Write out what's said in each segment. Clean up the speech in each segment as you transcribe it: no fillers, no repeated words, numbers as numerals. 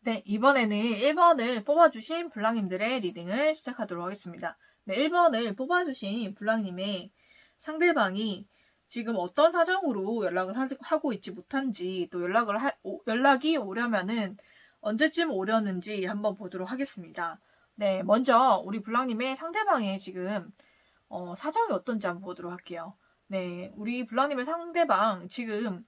네, 이번에는 1번을 뽑아주신 블랑님들의 리딩을 시작하도록 하겠습니다. 네, 1번을 뽑아주신 블랑님의 상대방이 지금 어떤 사정으로 연락을 하고 있지 못한지, 또 연락이 오려면은 언제쯤 오려는지 한번 보도록 하겠습니다. 네, 먼저 우리 블랑님의 상대방의 지금 사정이 어떤지 한번 보도록 할게요. 네, 우리 블랑님의 상대방 지금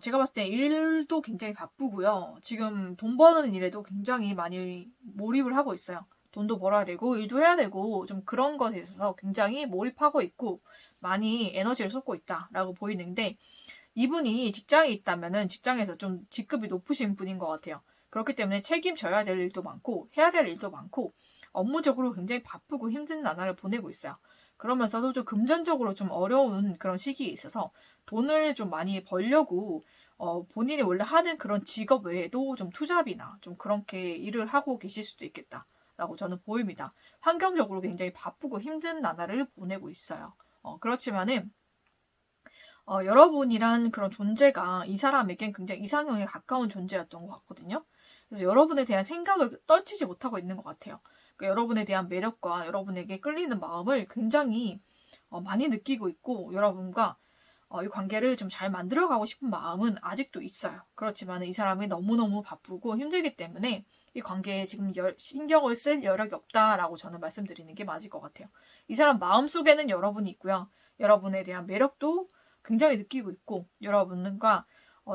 제가 봤을 때 일도 굉장히 바쁘고요. 지금 돈 버는 일에도 굉장히 많이 몰입을 하고 있어요. 돈도 벌어야 되고 일도 해야 되고 좀 그런 것에 있어서 굉장히 몰입하고 있고 많이 에너지를 쏟고 있다라고 보이는데, 이분이 직장에 있다면은 직장에서 좀 직급이 높으신 분인 것 같아요. 그렇기 때문에 책임져야 될 일도 많고 해야 될 일도 많고 업무적으로 굉장히 바쁘고 힘든 나날을 보내고 있어요. 그러면서도 좀 금전적으로 좀 어려운 그런 시기에 있어서 돈을 좀 많이 벌려고 본인이 원래 하는 그런 직업 외에도 좀 투잡이나 좀 그렇게 일을 하고 계실 수도 있겠다라고 저는 보입니다. 환경적으로 굉장히 바쁘고 힘든 나날을 보내고 있어요. 그렇지만은 여러분이란 그런 존재가 이 사람에겐 굉장히 이상형에 가까운 존재였던 것 같거든요. 그래서 여러분에 대한 생각을 떨치지 못하고 있는 것 같아요. 그러니까 여러분에 대한 매력과 여러분에게 끌리는 마음을 굉장히 많이 느끼고 있고, 여러분과 이 관계를 좀 잘 만들어가고 싶은 마음은 아직도 있어요. 그렇지만 이 사람이 너무너무 바쁘고 힘들기 때문에 이 관계에 지금 신경을 쓸 여력이 없다라고 저는 말씀드리는 게 맞을 것 같아요. 이 사람 마음속에는 여러분이 있고요. 여러분에 대한 매력도 굉장히 느끼고 있고, 여러분과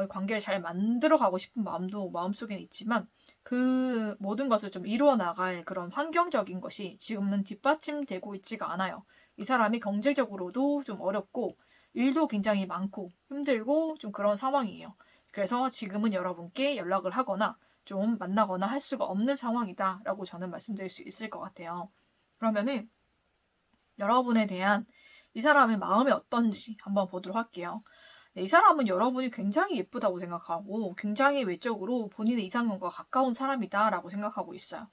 이 관계를 잘 만들어가고 싶은 마음도 마음속에는 있지만, 그 모든 것을 좀 이루어 나갈 그런 환경적인 것이 지금은 뒷받침되고 있지가 않아요. 이 사람이 경제적으로도 좀 어렵고 일도 굉장히 많고 힘들고 좀 그런 상황이에요. 그래서 지금은 여러분께 연락을 하거나 좀 만나거나 할 수가 없는 상황이다라고 저는 말씀드릴 수 있을 것 같아요. 그러면은 여러분에 대한 이 사람의 마음이 어떤지 한번 보도록 할게요. 네, 이 사람은 여러분이 굉장히 예쁘다고 생각하고 굉장히 외적으로 본인의 이상형과 가까운 사람이다라고 생각하고 있어요.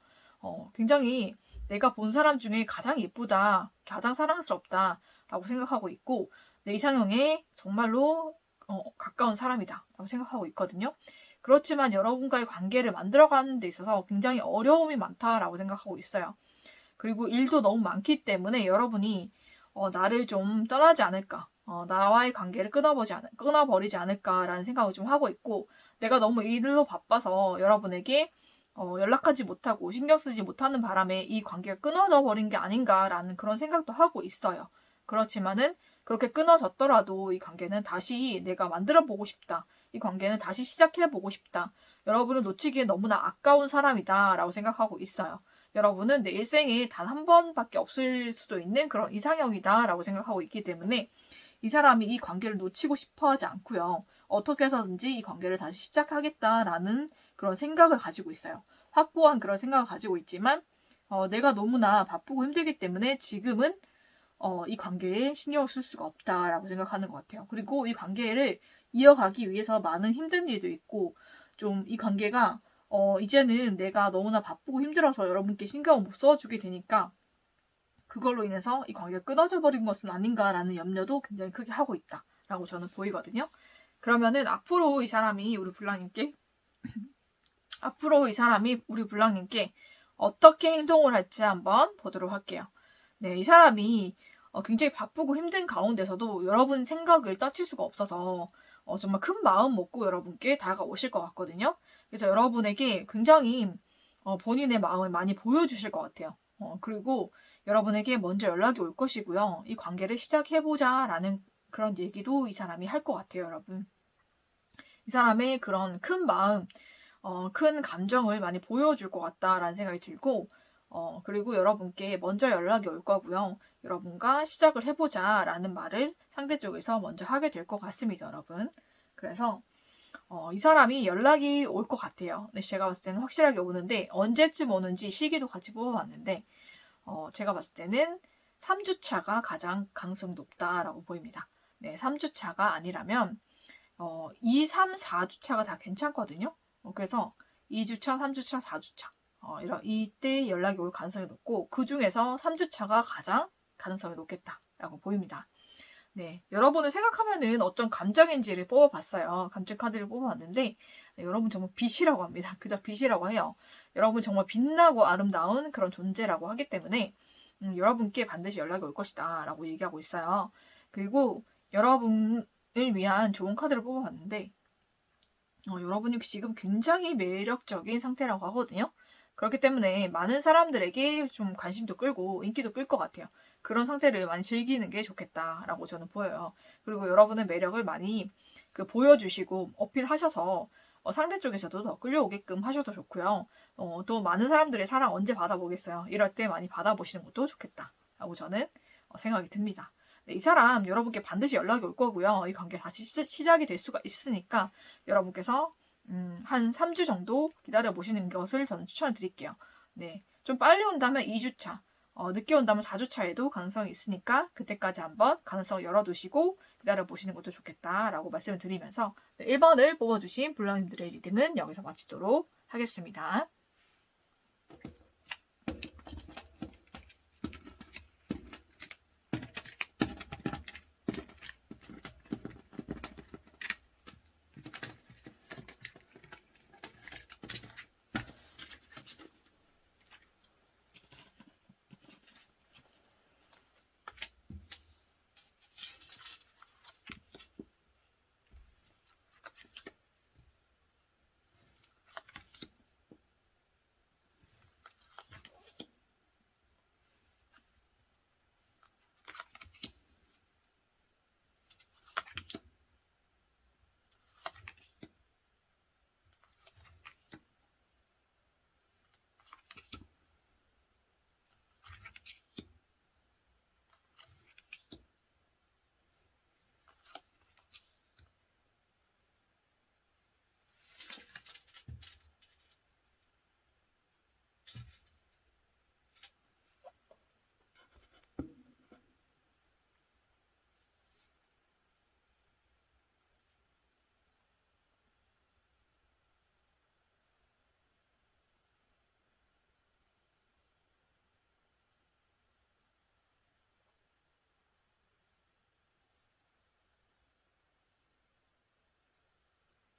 굉장히 내가 본 사람 중에 가장 예쁘다, 가장 사랑스럽다라고 생각하고 있고, 내 이상형에 정말로 가까운 사람이다라고 생각하고 있거든요. 그렇지만 여러분과의 관계를 만들어가는 데 있어서 굉장히 어려움이 많다라고 생각하고 있어요. 그리고 일도 너무 많기 때문에 여러분이 나를 좀 떠나지 않을까, 나와의 관계를 끊어버리지 않을까라는 생각을 좀 하고 있고, 내가 너무 일로 바빠서 여러분에게 연락하지 못하고 신경 쓰지 못하는 바람에 이 관계가 끊어져 버린 게 아닌가라는 그런 생각도 하고 있어요. 그렇지만은 그렇게 끊어졌더라도 이 관계는 다시 내가 만들어 보고 싶다. 이 관계는 다시 시작해 보고 싶다. 여러분을 놓치기에 너무나 아까운 사람이다라고 생각하고 있어요. 여러분은 내 일생에 단 한 번밖에 없을 수도 있는 그런 이상형이다라고 생각하고 있기 때문에 이 사람이 이 관계를 놓치고 싶어 하지 않고요. 어떻게 해서든지 이 관계를 다시 시작하겠다라는 그런 생각을 가지고 있어요. 확고한 그런 생각을 가지고 있지만 내가 너무나 바쁘고 힘들기 때문에 지금은 이 관계에 신경을 쓸 수가 없다라고 생각하는 것 같아요. 그리고 이 관계를 이어가기 위해서 많은 힘든 일도 있고, 좀 이 관계가 이제는 내가 너무나 바쁘고 힘들어서 여러분께 신경을 못 써주게 되니까 그걸로 인해서 이 관계가 끊어져 버린 것은 아닌가라는 염려도 굉장히 크게 하고 있다라고 저는 보이거든요. 그러면은 앞으로 이 사람이 우리 블랑님께 어떻게 행동을 할지 한번 보도록 할게요. 네, 이 사람이 굉장히 바쁘고 힘든 가운데서도 여러분 생각을 떨칠 수가 없어서 정말 큰 마음 먹고 여러분께 다가오실 것 같거든요. 그래서 여러분에게 굉장히 본인의 마음을 많이 보여주실 것 같아요. 그리고 여러분에게 먼저 연락이 올 것이고요. 이 관계를 시작해보자라는 그런 얘기도 이 사람이 할 것 같아요, 여러분. 이 사람의 그런 큰 마음, 큰 감정을 많이 보여줄 것 같다라는 생각이 들고, 그리고 여러분께 먼저 연락이 올 거고요. 여러분과 시작을 해보자라는 말을 상대 쪽에서 먼저 하게 될 것 같습니다, 여러분. 그래서 이 사람이 연락이 올 것 같아요. 네, 제가 봤을 때는 확실하게 오는데, 언제쯤 오는지 시기도 같이 뽑아봤는데, 제가 봤을 때는 3주차가 가장 가능성이 높다라고 보입니다. 네, 3주차가 아니라면 2, 3, 4주차가 다 괜찮거든요. 그래서 2주차, 3주차, 4주차 이때 연락이 올 가능성이 높고, 그 중에서 3주차가 가장 가능성이 높겠다라고 보입니다. 네, 여러분을 생각하면은 어떤 감정인지를 뽑아봤어요. 감정 카드를 뽑아봤는데 네, 여러분 정말 빛이라고 합니다. 그저 빛이라고 해요. 여러분 정말 빛나고 아름다운 그런 존재라고 하기 때문에 여러분께 반드시 연락이 올 것이다 라고 얘기하고 있어요. 그리고 여러분을 위한 좋은 카드를 뽑아봤는데 여러분이 지금 굉장히 매력적인 상태라고 하거든요. 그렇기 때문에 많은 사람들에게 좀 관심도 끌고 인기도 끌 것 같아요. 그런 상태를 많이 즐기는 게 좋겠다라고 저는 보여요. 그리고 여러분의 매력을 많이 보여주시고 어필하셔서 상대 쪽에서도 더 끌려오게끔 하셔도 좋고요. 또 많은 사람들의 사랑 언제 받아보겠어요. 이럴 때 많이 받아보시는 것도 좋겠다라고 저는 생각이 듭니다. 네, 이 사람 여러분께 반드시 연락이 올 거고요. 이 관계 다시 시작이 될 수가 있으니까 여러분께서 한 3주 정도 기다려 보시는 것을 저는 추천을 드릴게요. 네, 좀 빨리 온다면 2주차, 늦게 온다면 4주차에도 가능성이 있으니까 그때까지 한번 가능성을 열어두시고 기다려 보시는 것도 좋겠다라고 말씀을 드리면서 1번을 뽑아주신 블라인드의 리딩은 여기서 마치도록 하겠습니다.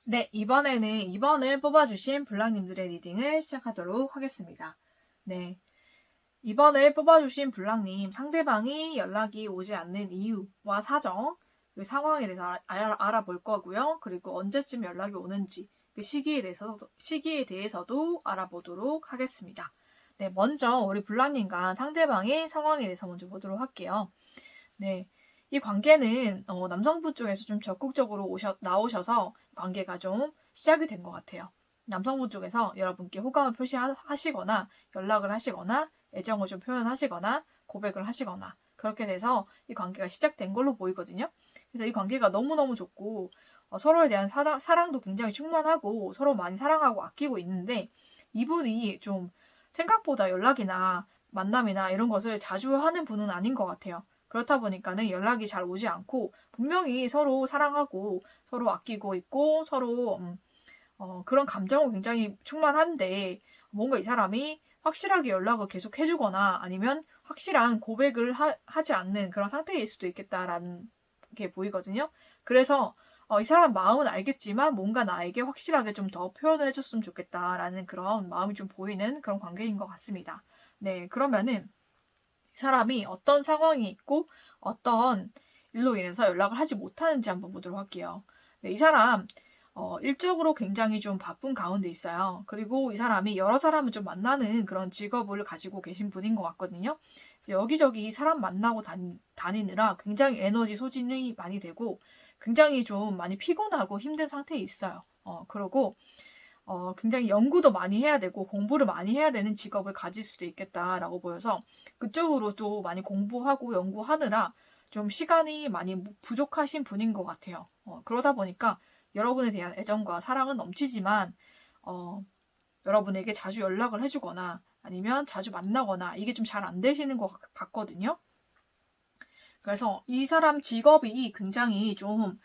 네, 이번에는 2번을 뽑아주신 블랑님들의 리딩을 시작하도록 하겠습니다. 네, 2번을 뽑아주신 블랑님, 상대방이 연락이 오지 않는 이유와 사정, 그 상황에 대해서 알아볼 거고요. 그리고 언제쯤 연락이 오는지, 그 시기에 대해서도 알아보도록 하겠습니다. 네, 먼저 우리 블랑님과 상대방의 상황에 대해서 먼저 보도록 할게요. 네. 이 관계는 남성분 쪽에서 좀 적극적으로 나오셔서 관계가 좀 시작이 된 것 같아요. 남성분 쪽에서 여러분께 호감을 표시하시거나 연락을 하시거나 애정을 좀 표현하시거나 고백을 하시거나 그렇게 돼서 이 관계가 시작된 걸로 보이거든요. 그래서 이 관계가 너무너무 좋고 서로에 대한 사랑도 굉장히 충만하고 서로 많이 사랑하고 아끼고 있는데 이분이 좀 생각보다 연락이나 만남이나 이런 것을 자주 하는 분은 아닌 것 같아요. 그렇다 보니까는 연락이 잘 오지 않고 분명히 서로 사랑하고 서로 아끼고 있고 서로 그런 감정은 굉장히 충만한데 뭔가 이 사람이 확실하게 연락을 계속 해주거나 아니면 확실한 고백을 하지 않는 그런 상태일 수도 있겠다라는 게 보이거든요. 그래서 이 사람 마음은 알겠지만 뭔가 나에게 확실하게 좀 더 표현을 해줬으면 좋겠다라는 그런 마음이 좀 보이는 그런 관계인 것 같습니다. 네, 그러면은 사람이 어떤 상황이 있고 어떤 일로 인해서 연락을 하지 못하는지 한번 보도록 할게요. 네, 이 사람 일적으로 굉장히 좀 바쁜 가운데 있어요. 그리고 이 사람이 여러 사람을 좀 만나는 그런 직업을 가지고 계신 분인 것 같거든요. 그래서 여기저기 사람 만나고 다니느라 굉장히 에너지 소진이 많이 되고 굉장히 좀 많이 피곤하고 힘든 상태에 있어요. 그러고 굉장히 연구도 많이 해야 되고 공부를 많이 해야 되는 직업을 가질 수도 있겠다라고 보여서 그쪽으로도 많이 공부하고 연구하느라 좀 시간이 많이 부족하신 분인 것 같아요. 그러다 보니까 여러분에 대한 애정과 사랑은 넘치지만 여러분에게 자주 연락을 해주거나 아니면 자주 만나거나 이게 좀 잘 안 되시는 것 같거든요. 그래서 이 사람 직업이 굉장히 좀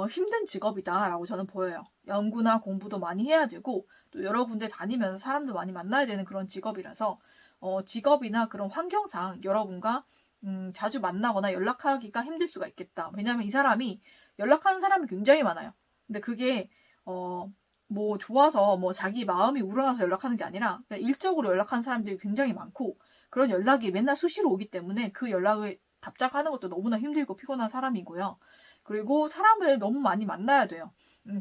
힘든 직업이다라고 저는 보여요. 연구나 공부도 많이 해야 되고 또 여러 군데 다니면서 사람도 많이 만나야 되는 그런 직업이라서 직업이나 그런 환경상 여러분과 자주 만나거나 연락하기가 힘들 수가 있겠다. 왜냐하면 이 사람이 연락하는 사람이 굉장히 많아요. 근데 그게 뭐 좋아서 뭐 자기 마음이 우러나서 연락하는 게 아니라 그냥 일적으로 연락하는 사람들이 굉장히 많고 그런 연락이 맨날 수시로 오기 때문에 그 연락을 답장하는 것도 너무나 힘들고 피곤한 사람이고요. 그리고 사람을 너무 많이 만나야 돼요.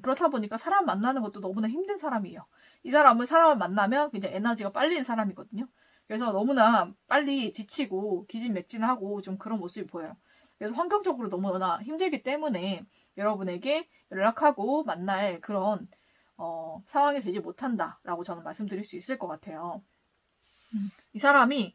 그렇다 보니까 사람 만나는 것도 너무나 힘든 사람이에요. 이 사람은 사람을 만나면 굉장히 에너지가 빨리는 사람이거든요. 그래서 너무나 빨리 지치고 기진맥진하고 좀 그런 모습이 보여요. 그래서 환경적으로 너무나 힘들기 때문에 여러분에게 연락하고 만날 그런 상황이 되지 못한다라고 저는 말씀드릴 수 있을 것 같아요. 이 사람이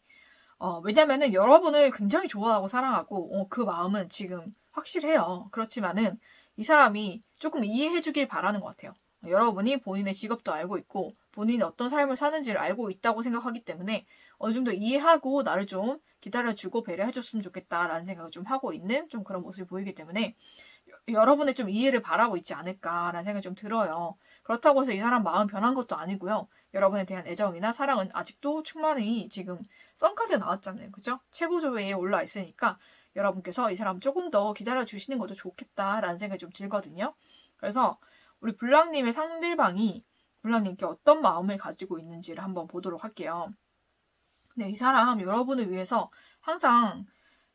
왜냐면은 여러분을 굉장히 좋아하고 사랑하고 그 마음은 지금 확실해요. 그렇지만은 이 사람이 조금 이해해주길 바라는 것 같아요. 여러분이 본인의 직업도 알고 있고 본인이 어떤 삶을 사는지를 알고 있다고 생각하기 때문에 어느 정도 이해하고 나를 좀 기다려주고 배려해줬으면 좋겠다라는 생각을 좀 하고 있는 좀 그런 모습이 보이기 때문에 여러분의 좀 이해를 바라고 있지 않을까라는 생각이 좀 들어요. 그렇다고 해서 이 사람 마음 변한 것도 아니고요. 여러분에 대한 애정이나 사랑은 아직도 충만히 지금 썬까지 나왔잖아요. 그죠? 최고 조회에 올라 있으니까 여러분께서 이 사람 조금 더 기다려주시는 것도 좋겠다라는 생각이 좀 들거든요. 그래서 우리 블랑님의 상대방이 블랑님께 어떤 마음을 가지고 있는지를 한번 보도록 할게요. 네, 이 사람 여러분을 위해서 항상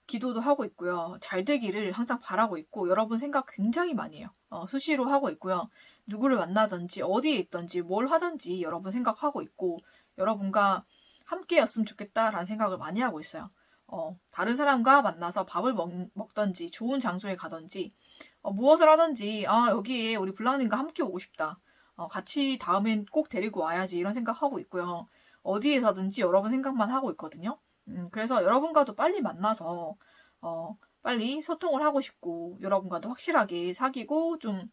기도도 하고 있고요. 잘 되기를 항상 바라고 있고 여러분 생각 굉장히 많이 해요. 수시로 하고 있고요. 누구를 만나든지 어디에 있든지 뭘 하든지 여러분 생각하고 있고 여러분과 함께였으면 좋겠다라는 생각을 많이 하고 있어요. 다른 사람과 만나서 밥을 먹든지 좋은 장소에 가든지 무엇을 하든지 여기에 우리 블랑님과 함께 오고 싶다. 같이 다음엔 꼭 데리고 와야지 이런 생각하고 있고요. 어디에서든지 여러분 생각만 하고 있거든요. 그래서 여러분과도 빨리 만나서 빨리 소통을 하고 싶고 여러분과도 확실하게 사귀고 좀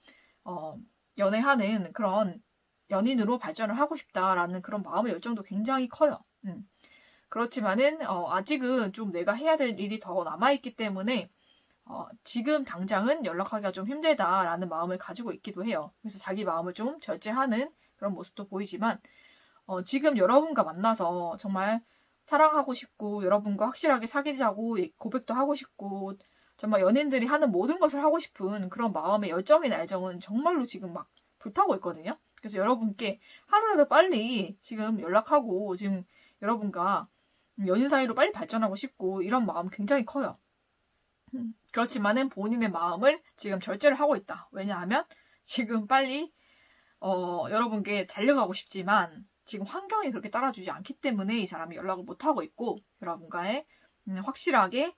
연애하는 그런 연인으로 발전을 하고 싶다라는 그런 마음의 열정도 굉장히 커요. 그렇지만은 아직은 좀 내가 해야 될 일이 더 남아있기 때문에 지금 당장은 연락하기가 좀 힘들다라는 마음을 가지고 있기도 해요. 그래서 자기 마음을 좀 절제하는 그런 모습도 보이지만 지금 여러분과 만나서 정말 사랑하고 싶고 여러분과 확실하게 사귀자고 고백도 하고 싶고 정말 연인들이 하는 모든 것을 하고 싶은 그런 마음의 열정이나 애정은 정말로 지금 막 불타고 있거든요. 그래서 여러분께 하루라도 빨리 지금 연락하고 지금 여러분과 연인 사이로 빨리 발전하고 싶고 이런 마음 굉장히 커요. 그렇지만은 본인의 마음을 지금 절제를 하고 있다. 왜냐하면 지금 빨리 여러분께 달려가고 싶지만 지금 환경이 그렇게 따라주지 않기 때문에 이 사람이 연락을 못하고 있고 여러분과의 확실하게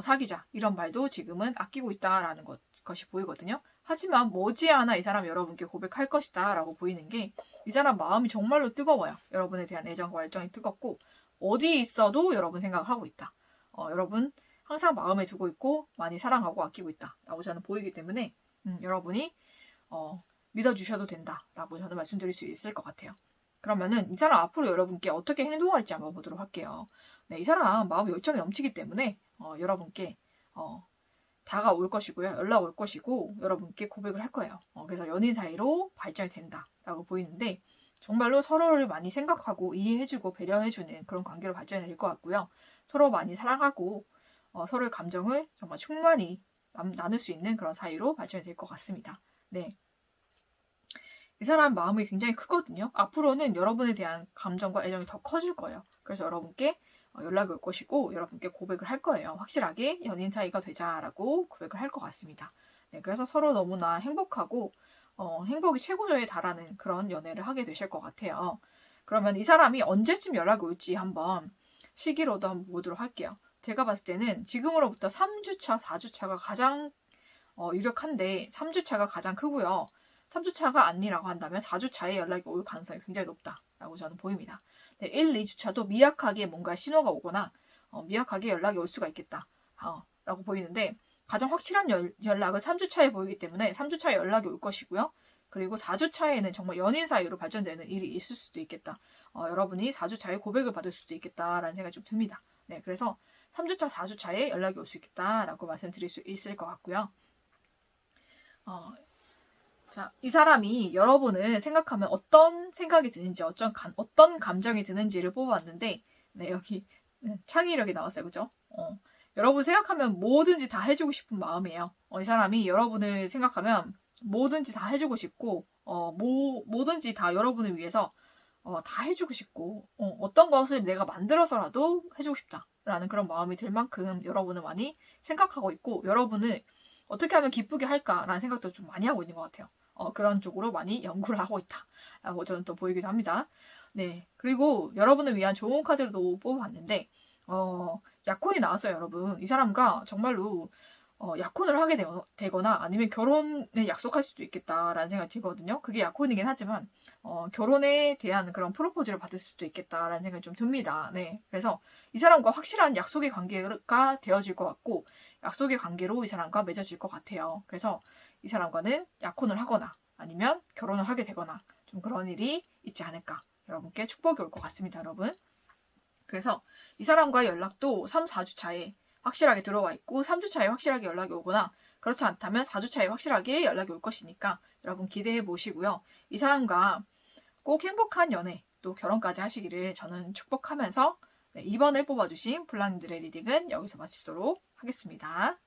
사귀자 이런 말도 지금은 아끼고 있다라는 것이 보이거든요. 하지만 머지않아 이 사람이 여러분께 고백할 것이다 라고 보이는 게 이 사람 마음이 정말로 뜨거워요. 여러분에 대한 애정과 열정이 뜨겁고 어디에 있어도 여러분 생각을 하고 있다. 여러분 항상 마음에 두고 있고 많이 사랑하고 아끼고 있다 라고 저는 보이기 때문에 여러분이 믿어주셔도 된다라고 저는 말씀드릴 수 있을 것 같아요. 그러면은 이 사람 앞으로 여러분께 어떻게 행동할지 한번 보도록 할게요. 네, 이 사람 마음에 열정이 넘치기 때문에 여러분께 다가올 것이고요. 연락 올 것이고 여러분께 고백을 할 거예요. 그래서 연인 사이로 발전이 된다라고 보이는데 정말로 서로를 많이 생각하고 이해해주고 배려해주는 그런 관계로 발전이 될 것 같고요. 서로 많이 사랑하고 서로의 감정을 정말 충만히 나눌 수 있는 그런 사이로 발전이 될 것 같습니다. 네. 이 사람 마음이 굉장히 크거든요. 앞으로는 여러분에 대한 감정과 애정이 더 커질 거예요. 그래서 여러분께 연락이 올 것이고 여러분께 고백을 할 거예요. 확실하게 연인 사이가 되자라고 고백을 할 것 같습니다. 네, 그래서 서로 너무나 행복하고 행복이 최고조에 달하는 그런 연애를 하게 되실 것 같아요. 그러면 이 사람이 언제쯤 연락이 올지 한번 시기로도 한번 보도록 할게요. 제가 봤을 때는 지금으로부터 3주차, 4주차가 가장 유력한데 3주차가 가장 크고요. 3주차가 아니라고 한다면 4주차에 연락이 올 가능성이 굉장히 높다라고 저는 보입니다. 네, 1, 2주차도 미약하게 뭔가 신호가 오거나 미약하게 연락이 올 수가 있겠다 라고 보이는데 가장 확실한 연락은 3주차에 보이기 때문에 3주차에 연락이 올 것이고요. 그리고 4주차에는 정말 연인 사이로 발전되는 일이 있을 수도 있겠다. 여러분이 4주차에 고백을 받을 수도 있겠다라는 생각이 좀 듭니다. 네, 그래서 3주차, 4주차에 연락이 올 수 있겠다라고 말씀드릴 수 있을 것 같고요. 자, 이 사람이 여러분을 생각하면 어떤 생각이 드는지, 어떤 감정이 드는지를 뽑아봤는데, 네, 여기 창의력이 나왔어요. 그죠? 여러분 생각하면 뭐든지 다 해주고 싶은 마음이에요. 이 사람이 여러분을 생각하면 뭐든지 다 해주고 싶고, 뭐든지 다 여러분을 위해서 다 해주고 싶고, 어떤 것을 내가 만들어서라도 해주고 싶다라는 그런 마음이 들 만큼 여러분을 많이 생각하고 있고, 여러분을 어떻게 하면 기쁘게 할까라는 생각도 좀 많이 하고 있는 것 같아요. 그런 쪽으로 많이 연구를 하고 있다라고 저는 또 보이기도 합니다. 네. 그리고 여러분을 위한 좋은 카드도 뽑아봤는데, 약혼이 나왔어요, 여러분. 이 사람과 정말로 약혼을 하게 되거나 아니면 결혼을 약속할 수도 있겠다라는 생각이 들거든요. 그게 약혼이긴 하지만 결혼에 대한 그런 프로포즈를 받을 수도 있겠다라는 생각이 좀 듭니다. 네, 그래서 이 사람과 확실한 약속의 관계가 되어질 것 같고 약속의 관계로 이 사람과 맺어질 것 같아요. 그래서 이 사람과는 약혼을 하거나 아니면 결혼을 하게 되거나 좀 그런 일이 있지 않을까. 여러분께 축복이 올 것 같습니다, 여러분. 그래서 이 사람과의 연락도 3, 4주 차에 확실하게 들어와 있고 3주 차에 확실하게 연락이 오거나 그렇지 않다면 4주 차에 확실하게 연락이 올 것이니까 여러분 기대해 보시고요. 이 사람과 꼭 행복한 연애 또 결혼까지 하시기를 저는 축복하면서 네, 이번에 뽑아주신 블라인드의 리딩은 여기서 마치도록 하겠습니다.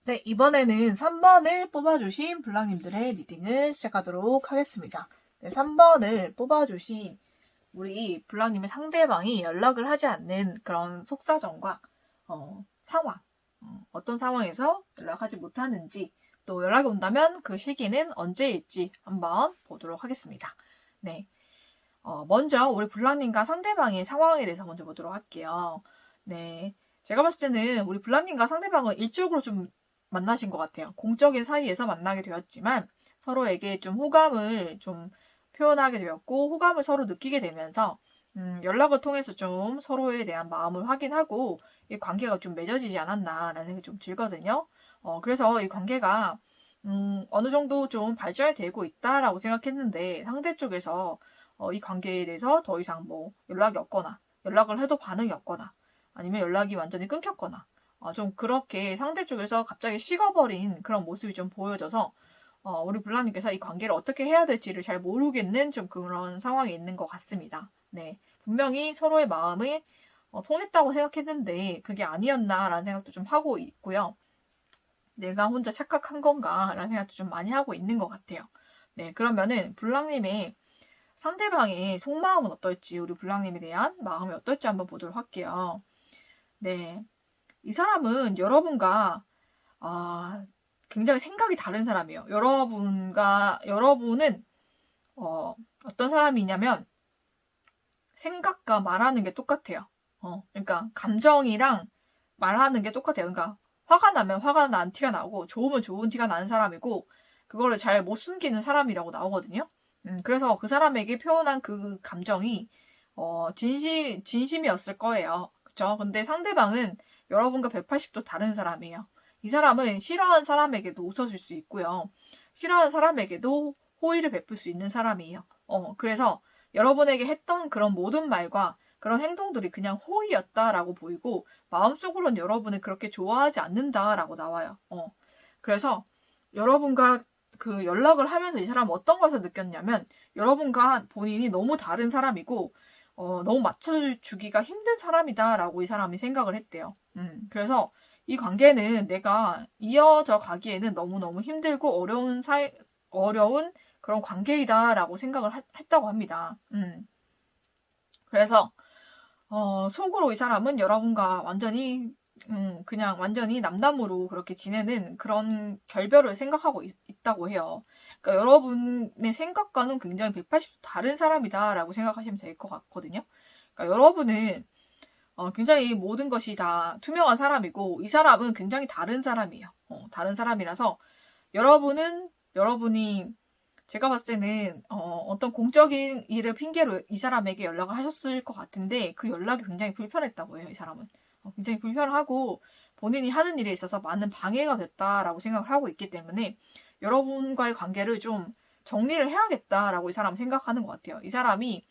네, 이번에는 3번을 뽑아주신 블랑님들의 리딩을 시작하도록 하겠습니다. 네, 3번을 뽑아주신 우리 블랑님의 상대방이 연락을 하지 않는 그런 속사정과 상황, 어떤 상황에서 연락하지 못하는지 또 연락이 온다면 그 시기는 언제일지 한번 보도록 하겠습니다. 네, 먼저 우리 블랑님과 상대방의 상황에 대해서 먼저 보도록 할게요. 네, 제가 봤을 때는 우리 블랑님과 상대방은 일적으로 좀 만나신 것 같아요. 공적인 사이에서 만나게 되었지만 서로에게 좀 호감을 좀 표현하게 되었고 호감을 서로 느끼게 되면서 연락을 통해서 좀 서로에 대한 마음을 확인하고 이 관계가 좀 맺어지지 않았나라는 생각이 좀 들거든요. 그래서 이 관계가 어느 정도 좀 발전이 되고 있다라고 생각했는데 상대 쪽에서 이 관계에 대해서 더 이상 뭐 연락이 없거나 연락을 해도 반응이 없거나 아니면 연락이 완전히 끊겼거나 좀 그렇게 상대 쪽에서 갑자기 식어버린 그런 모습이 좀 보여져서 우리 블라님께서 이 관계를 어떻게 해야 될지를 잘 모르겠는 좀 그런 상황이 있는 것 같습니다. 네, 분명히 서로의 마음이 통했다고 생각했는데 그게 아니었나라는 생각도 좀 하고 있고요. 내가 혼자 착각한 건가라는 생각도 좀 많이 하고 있는 것 같아요. 네, 그러면은 블랑님의 상대방의 속마음은 어떨지 우리 블랑님에 대한 마음이 어떨지 한번 보도록 할게요. 네, 이 사람은 여러분과 굉장히 생각이 다른 사람이에요. 여러분은 어떤 사람이냐면 생각과 말하는 게 똑같아요. 그러니까 감정이랑 말하는 게 똑같아요. 그러니까 화가 나면 화가 난 티가 나고 좋으면 좋은 티가 나는 사람이고 그거를 잘 못 숨기는 사람이라고 나오거든요. 그래서 그 사람에게 표현한 그 감정이 진심이었을 거예요. 그쵸? 근데 상대방은 여러분과 180도 다른 사람이에요. 이 사람은 싫어하는 사람에게도 웃어줄 수 있고요. 싫어하는 사람에게도 호의를 베풀 수 있는 사람이에요. 그래서 여러분에게 했던 그런 모든 말과 그런 행동들이 그냥 호의였다라고 보이고 마음속으로는 여러분을 그렇게 좋아하지 않는다라고 나와요. 그래서 여러분과 그 연락을 하면서 이 사람은 어떤 것을 느꼈냐면 여러분과 본인이 너무 다른 사람이고 너무 맞춰주기가 힘든 사람이다라고 이 사람이 생각을 했대요. 그래서 이 관계는 내가 이어져 가기에는 너무너무 힘들고 어려운 그런 관계이다라고 생각을 했다고 합니다. 그래서 속으로 이 사람은 여러분과 완전히 그냥 완전히 남남으로 그렇게 지내는 그런 결별을 생각하고 있다고 해요. 그러니까 여러분의 생각과는 굉장히 180도 다른 사람이다라고 생각하시면 될 것 같거든요. 그러니까 여러분은 굉장히 모든 것이 다 투명한 사람이고 이 사람은 굉장히 다른 사람이에요. 다른 사람이라서 여러분이 제가 봤을 때는 어떤 공적인 일을 핑계로 이 사람에게 연락을 하셨을 것 같은데 그 연락이 굉장히 불편했다고 해요. 이 사람은. 굉장히 불편하고 본인이 하는 일에 있어서 많은 방해가 됐다라고 생각을 하고 있기 때문에 여러분과의 관계를 좀 정리를 해야겠다라고 이 사람은 생각하는 것 같아요. 이 사람이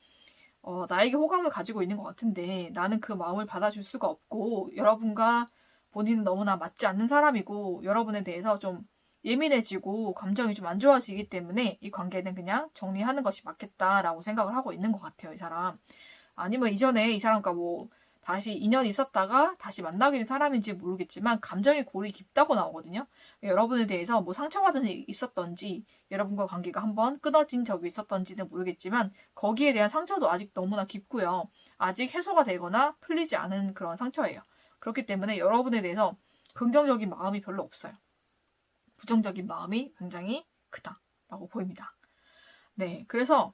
나에게 호감을 가지고 있는 것 같은데 나는 그 마음을 받아줄 수가 없고 여러분과 본인은 너무나 맞지 않는 사람이고 여러분에 대해서 좀 예민해지고 감정이 좀 안 좋아지기 때문에 이 관계는 그냥 정리하는 것이 맞겠다라고 생각을 하고 있는 것 같아요, 이 사람. 아니면 이전에 이 사람과 뭐 다시 인연이 있었다가 다시 만나게 된 사람인지 모르겠지만 감정의 골이 깊다고 나오거든요. 여러분에 대해서 뭐 상처받은 일이 있었던지 여러분과 관계가 한번 끊어진 적이 있었던지는 모르겠지만 거기에 대한 상처도 아직 너무나 깊고요. 아직 해소가 되거나 풀리지 않은 그런 상처예요. 그렇기 때문에 여러분에 대해서 긍정적인 마음이 별로 없어요. 부정적인 마음이 굉장히 크다라고 보입니다. 네, 그래서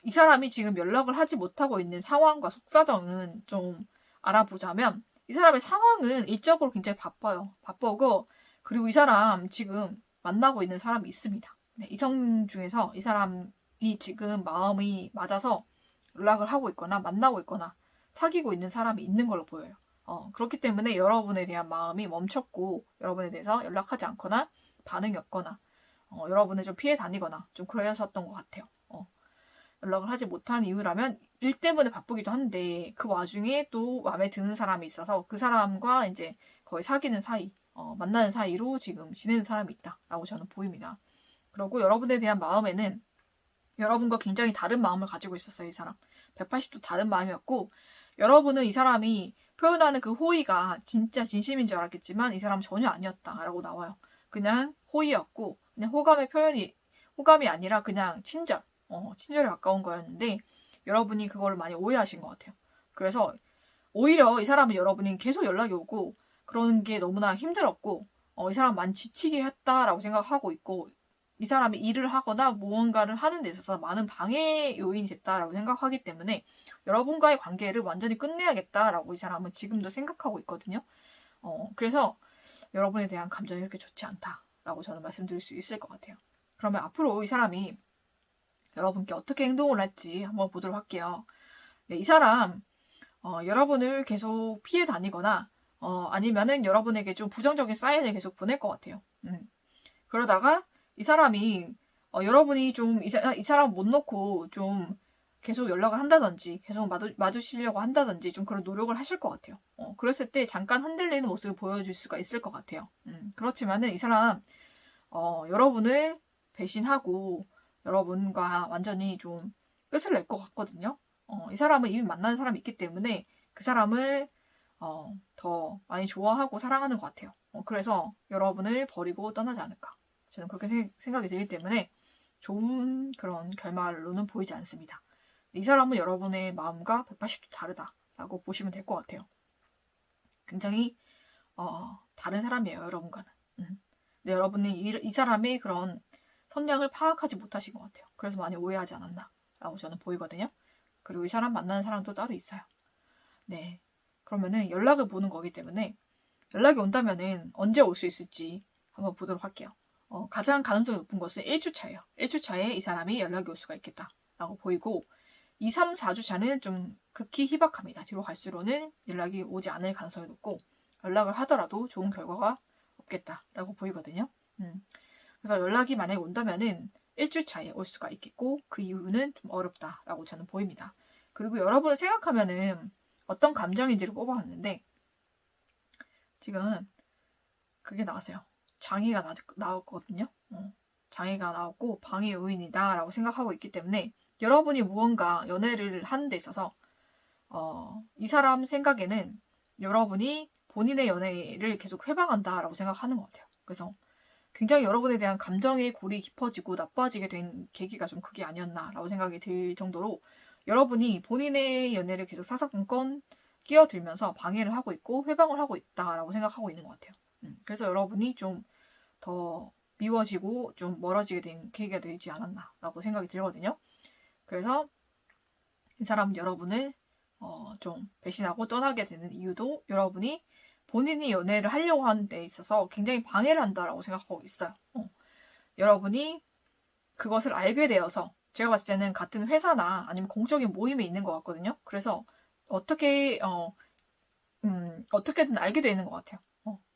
이 사람이 지금 연락을 하지 못하고 있는 상황과 속사정은 좀 알아보자면 이 사람의 상황은 일적으로 굉장히 바빠요. 바쁘고 그리고 이 사람 지금 만나고 있는 사람이 있습니다. 네, 이성 중에서 이 사람이 지금 마음이 맞아서 연락을 하고 있거나 만나고 있거나 사귀고 있는 사람이 있는 걸로 보여요. 그렇기 때문에 여러분에 대한 마음이 멈췄고 여러분에 대해서 연락하지 않거나 반응이 없거나 여러분을 좀 피해 다니거나 좀 그러셨던 것 같아요. 연락을 하지 못한 이유라면 일 때문에 바쁘기도 한데 그 와중에 또 마음에 드는 사람이 있어서 그 사람과 이제 거의 사귀는 사이, 만나는 사이로 지금 지내는 사람이 있다라고 저는 보입니다. 그리고 여러분에 대한 마음에는 여러분과 굉장히 다른 마음을 가지고 있었어요, 이 사람. 180도 다른 마음이었고 여러분은 이 사람이 표현하는 그 호의가 진짜 진심인 줄 알았겠지만 이 사람은 전혀 아니었다라고 나와요. 그냥 호의였고 그냥 호감이 아니라 그냥 친절에 가까운 거였는데 여러분이 그걸 많이 오해하신 것 같아요. 그래서 오히려 이 사람은 여러분이 계속 연락이 오고 그런 게 너무나 힘들었고 이 사람 많이 지치게 했다라고 생각하고 있고 이 사람이 일을 하거나 무언가를 하는 데 있어서 많은 방해 요인이 됐다라고 생각하기 때문에 여러분과의 관계를 완전히 끝내야겠다라고 이 사람은 지금도 생각하고 있거든요. 그래서 여러분에 대한 감정이 이렇게 좋지 않다라고 저는 말씀드릴 수 있을 것 같아요. 그러면 앞으로 이 사람이 여러분께 어떻게 행동을 할지 한번 보도록 할게요. 네, 이 사람 여러분을 계속 피해 다니거나 아니면은 여러분에게 좀 부정적인 사인을 계속 보낼 것 같아요. 그러다가 이 사람이 여러분이 좀 이 사람 못 놓고 좀 계속 연락을 한다든지 계속 마주치려고 한다든지 좀 그런 노력을 하실 것 같아요. 그랬을 때 잠깐 흔들리는 모습을 보여줄 수가 있을 것 같아요. 그렇지만은 이 사람 여러분을 배신하고 여러분과 완전히 좀 끝을 낼 것 같거든요. 이 사람은 이미 만나는 사람이 있기 때문에 그 사람을 더 많이 좋아하고 사랑하는 것 같아요. 그래서 여러분을 버리고 떠나지 않을까. 저는 그렇게 생각이 되기 때문에 좋은 그런 결말로는 보이지 않습니다. 이 사람은 여러분의 마음과 180도 다르다라고 보시면 될 것 같아요. 굉장히 다른 사람이에요, 여러분과는. 근데 여러분은 이 사람의 그런 성향을 파악하지 못하신 것 같아요. 그래서 많이 오해하지 않았나라고 저는 보이거든요. 그리고 이 사람 만나는 사람도 따로 있어요. 네. 그러면은 연락을 보는 거기 때문에 연락이 온다면은 언제 올 수 있을지 한번 보도록 할게요. 가장 가능성이 높은 것은 1주차예요. 1주차에 이 사람이 연락이 올 수가 있겠다라고 보이고 2, 3, 4주차는 좀 극히 희박합니다. 뒤로 갈수록은 연락이 오지 않을 가능성이 높고 연락을 하더라도 좋은 결과가 없겠다라고 보이거든요. 그래서 연락이 만약에 온다면은 1주차에 올 수가 있겠고 그 이후는 좀 어렵다라고 저는 보입니다. 그리고 여러분을 생각하면은 어떤 감정인지를 뽑아봤는데 지금 그게 나왔어요. 장애가 나왔거든요. 장애가 나왔고 방해 요인이다 라고 생각하고 있기 때문에 여러분이 무언가 연애를 하는 데 있어서 이 사람 생각에는 여러분이 본인의 연애를 계속 회방한다 라고 생각하는 것 같아요. 그래서 굉장히 여러분에 대한 감정의 골이 깊어지고 나빠지게 된 계기가 좀 그게 아니었나라고 생각이 들 정도로 여러분이 본인의 연애를 계속 사사건건 끼어들면서 방해를 하고 있고 회방을 하고 있다라고 생각하고 있는 것 같아요. 그래서 여러분이 좀 더 미워지고 좀 멀어지게 된 계기가 되지 않았나라고 생각이 들거든요. 그래서 이 사람은 여러분을 좀 배신하고 떠나게 되는 이유도 여러분이 본인이 연애를 하려고 하는 데 있어서 굉장히 방해를 한다라고 생각하고 있어요. 여러분이 그것을 알게 되어서 제가 봤을 때는 같은 회사나 아니면 공적인 모임에 있는 것 같거든요. 그래서 어떻게든 알게 되는 것 같아요.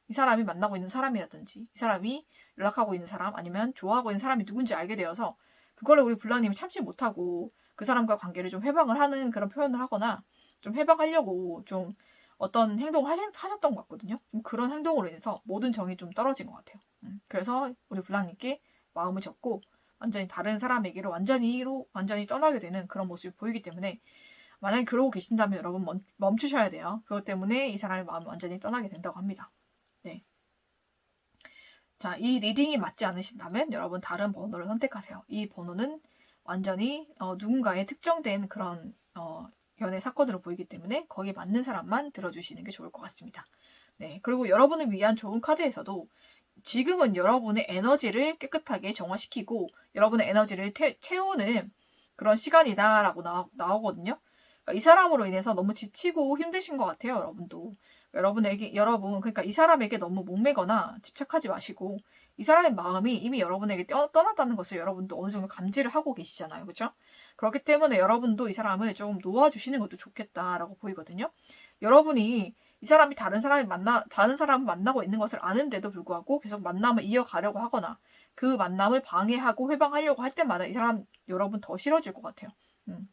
이 사람이 만나고 있는 사람이라든지 이 사람이 연락하고 있는 사람 아니면 좋아하고 있는 사람이 누군지 알게 되어서 그거를 우리 블랑님이 참지 못하고 그 사람과 관계를 좀 해방을 하는 그런 표현을 하거나 좀 해방하려고 좀 어떤 행동을 하셨던 것 같거든요. 좀 그런 행동으로 인해서 모든 정이 좀 떨어진 것 같아요. 그래서 우리 블랑님께 마음을 접고 완전히 다른 사람에게로 완전히 떠나게 되는 그런 모습이 보이기 때문에 만약에 그러고 계신다면 여러분 멈추셔야 돼요. 그것 때문에 이 사람의 마음이 완전히 떠나게 된다고 합니다. 네. 자, 이 리딩이 맞지 않으신다면 여러분 다른 번호를 선택하세요. 이 번호는 완전히 누군가의 특정된 그런 연애 사건으로 보이기 때문에 거기에 맞는 사람만 들어주시는 게 좋을 것 같습니다. 네. 그리고 여러분을 위한 좋은 카드에서도 지금은 여러분의 에너지를 깨끗하게 정화시키고 여러분의 에너지를 채우는 그런 시간이다라고 나오거든요. 그러니까 이 사람으로 인해서 너무 지치고 힘드신 것 같아요, 여러분도. 그러니까 이 사람에게 너무 목매거나 집착하지 마시고, 이 사람의 마음이 이미 여러분에게 떠났다는 것을 여러분도 어느 정도 감지를 하고 계시잖아요. 그죠? 그렇기 때문에 여러분도 이 사람을 좀 놓아주시는 것도 좋겠다라고 보이거든요. 여러분이 이 사람이 다른 사람을 만나고 있는 것을 아는데도 불구하고 계속 만남을 이어가려고 하거나 그 만남을 방해하고 회방하려고 할 때마다 이 사람 여러분 더 싫어질 것 같아요.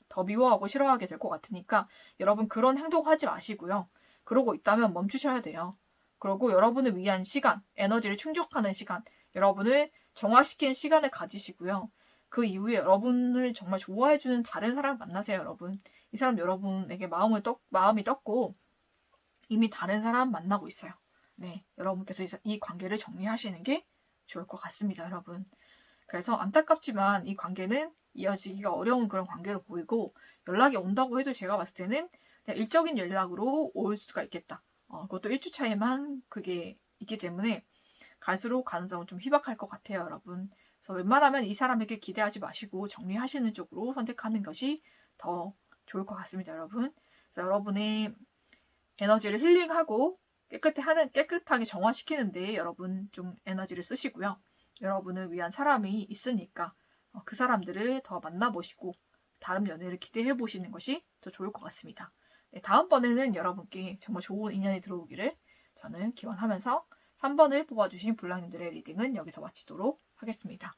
더 미워하고 싫어하게 될 것 같으니까 여러분 그런 행동하지 마시고요. 그러고 있다면 멈추셔야 돼요. 그리고 여러분을 위한 시간, 에너지를 충족하는 시간, 여러분을 정화시키는 시간을 가지시고요. 그 이후에 여러분을 정말 좋아해주는 다른 사람을 만나세요, 여러분. 이 사람 여러분에게 마음이 떴고 이미 다른 사람 만나고 있어요. 네, 여러분께서 이 관계를 정리하시는 게 좋을 것 같습니다, 여러분. 그래서 안타깝지만 이 관계는 이어지기가 어려운 그런 관계로 보이고 연락이 온다고 해도 제가 봤을 때는 그냥 일적인 연락으로 올 수가 있겠다. 그것도 1주 차에만 그게 있기 때문에 갈수록 가능성은 좀 희박할 것 같아요, 여러분. 그래서 웬만하면 이 사람에게 기대하지 마시고 정리하시는 쪽으로 선택하는 것이 더 좋을 것 같습니다, 여러분. 그래서 여러분의 에너지를 힐링하고 깨끗하게 정화시키는데 여러분 좀 에너지를 쓰시고요. 여러분을 위한 사람이 있으니까 그 사람들을 더 만나보시고 다음 연애를 기대해 보시는 것이 더 좋을 것 같습니다. 네, 다음번에는 여러분께 정말 좋은 인연이 들어오기를 저는 기원하면서 3번을 뽑아주신 블랑님들의 리딩은 여기서 마치도록 하겠습니다.